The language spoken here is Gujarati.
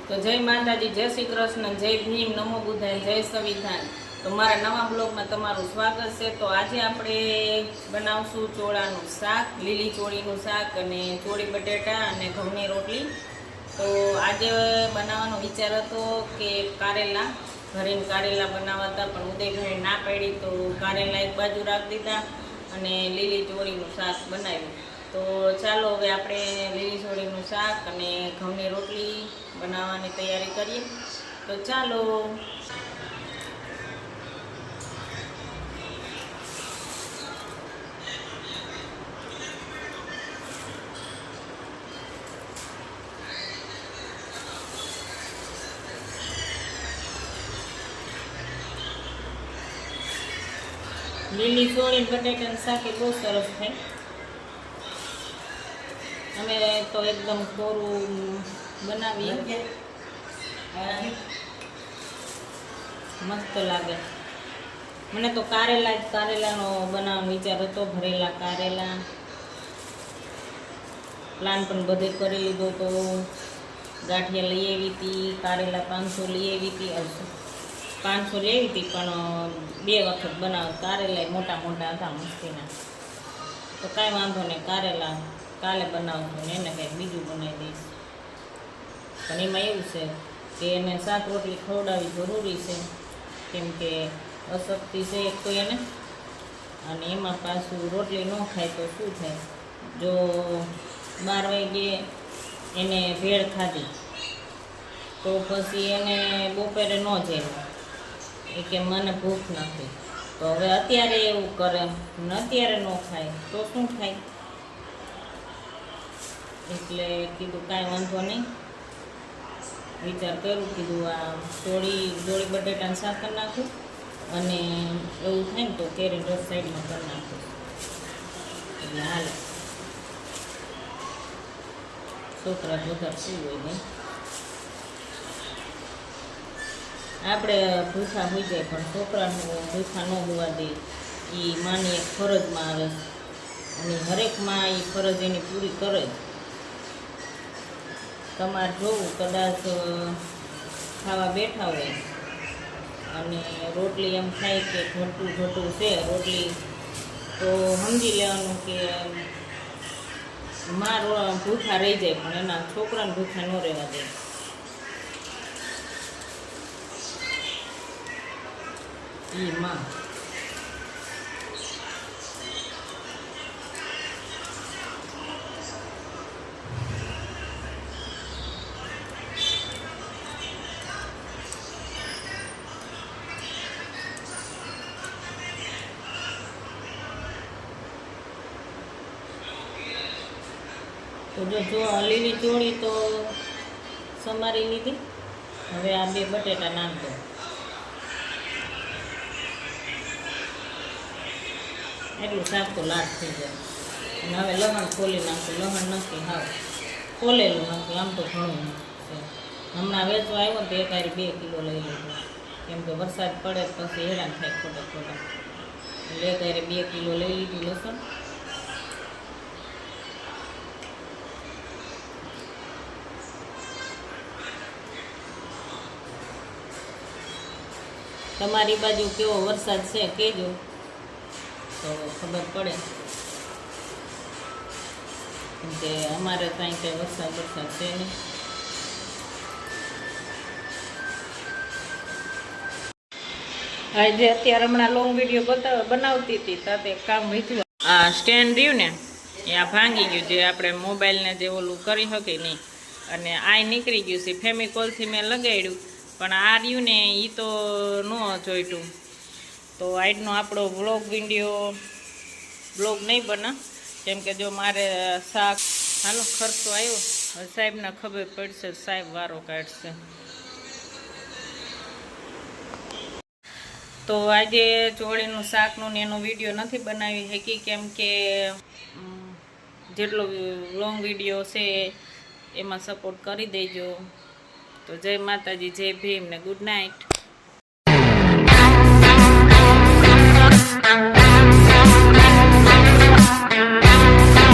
તો જય માતાજી, જય શ્રી કૃષ્ણ, જય ભીમ, નમો બુદ્ધાય, જય સંવિધાન। તો મારા નવા બ્લોગમાં તમારું સ્વાગત છે। તો આજે આપણે બનાવશું ચોળાનું શાક, લીલી ચોળીનું શાક અને ચોળી બટેટા અને ઘઉંની રોટલી। તો આજે બનાવવાનો વિચાર હતો કે કારેલા, ભરીને કારેલા બનાવતા, પણ ઉદયભાઈ ના પાડી તો કારેલા એક બાજુ રાખી દીધા અને લીલી ચોળીનું શાક બનાવ્યું। તો ચાલો હવે આપણે લીલી ચોળીનું શાક અને ઘઉંની રોટલી બનાવવાની તૈયારી કરીએ। તો ચાલો। લીલી ચોળી બટેટાનું શાક એ બહુ સરસ થાય। અમે તો એકદમ કોરું બનાવીએ, મસ્ત લાગે। મને તો કારેલાનો બનાવવાનો વિચાર હતો, ભરેલા કારેલા પ્લાન પણ બધે કરી લીધો। તો ગાંઠિયા લઈ આવી હતી, કારેલા 500 લઈ આવી હતી, 500 લઈ આવી હતી, પણ 2 વખત બનાવ। કારેલા મોટા મોટા હતા મસ્તીના। તો કાંઈ વાંધો નહીં, કારેલા કાલે બનાવશું ને એને કંઈક બીજું બનાવી દઈશ। પણ એમાં એવું છે કે એને શાક રોટલી ખવડાવવી જરૂરી છે, કેમ કે અશક્તિ છે એક તો એને, અને એમાં પાછું રોટલી ન ખાય તો શું થાય। જો 12 વાગ્યે એને ભેળ ખાધી તો પછી એને બપોરે ન જમ્યું, એ કે મને ભૂખ નથી। તો હવે અત્યારે એવું કરે ને અત્યારે ન ખાય તો શું થાય। એટલે કીધું કાંઈ વાંધો નહીં, વિચાર કર્યું, કીધું આ ચોળી બટેટાનું શાક કરી નાખું, અને એવું થાય ને તો કેરી રસ સાઈડમાં કરી નાખું, એટલે હાલે। છોકરા બધા શું હોય ને, આપણે ભૂખા હોઈ જાય પણ છોકરાનું ભૂખા ન હોવા દે, એ માની એક ફરજમાં આવે, અને હરેક માં એ ફરજ એની પૂરી કરે જ। તમારે જોવું, કદાચ ખાવા બેઠા હોય અને રોટલી એમ થાય કે ઘટું છે રોટલી, તો સમજી લેવાનું કે માં ભૂખા રહી જાય, પણ એના છોકરાને ભૂખા ન રહેવા દે। ઈ માં તો જો લીલી ચોળી તો સમારી લીધી, હવે આ 2 બટેટા નાખો, એટલું શાક તો લાટ થઈ જાય। અને હવે લસણ ખોલી નાખું, લસણ નથી હાવ ખોલેલું નાખું, આમ તો ઘણું છે। હમણાં વેચવા આવ્યો તો એક હારી 2 કિલો લઈ લીધું, કેમ કે વરસાદ પડે પછી હેરાન થાય ખોટા, એટલે એક હારી 2 કિલો લઈ લીધું લસણ। તમારી બાજુ કેવો વરસાદ છે કહેજો, તો ખબર પડે, કેમ કે અમારે ત્યાં કંઈ વરસાદ છે નહીં। આજે અત્યારે હમણાં લોંગ વિડીયો બનાવતી હતી, તાતે કામ વીત્યું, આ સ્ટેન્ડ રહ્યું ને એ આ ભાંગી ગયું, જે આપણે મોબાઈલને જે ઓલું કરી શકીએ નહીં, અને આ નીકળી ગયું છે। ફેમિકોલથી મેં લગાડ્યું, પણ આ રહ્યું ને એ તો ન જોઈતું। તો આજનો આપણો બ્લોગ નહીં બને, કેમ કે જો મારે શાક હાલો ખર્ચો આવ્યો, સાહેબને ખબર પડશે, સાહેબ વારો કાઢશે। તો આજે ચોળીનું શાકનું ને એનો વિડીયો નથી બનાવી શકી, કેમ કે જેટલો લોંગ વિડીયો છે એમાં સપોર્ટ કરી દેજો। તો જય માતાજી, જય ભીમ ને ગુડ નાઇટ।